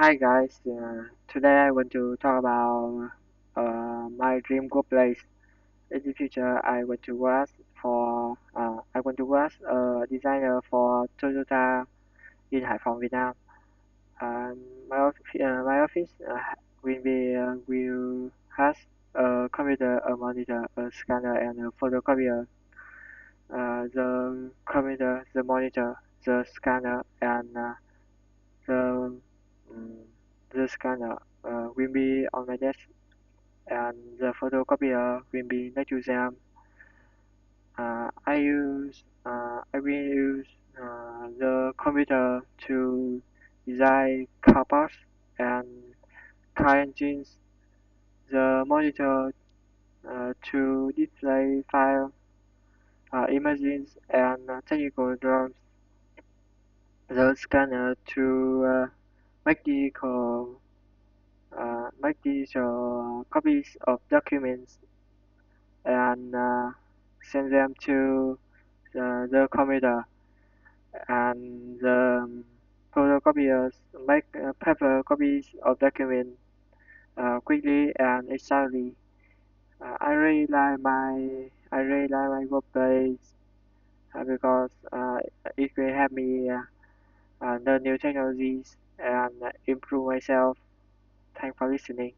Hi guys, today I want to talk about my dream workplace. In the future, I want to work a designer for Toyota in Hải Phòng, Vietnam. My office will has a computer, a monitor, a scanner, and a photocopier. The monitor, the scanner, and the mm, the scanner will be on my desk, and the photocopier will be next to them. I will use the computer to design car parts and car engines, the monitor to display file, images, and technical drawings, the scanner to make digital copies of documents and send them to the computer, and the photocopiers make paper copies of documents quickly and exactly. I really like my workplace because it will help me learn new technologies and improve myself. Thanks for listening.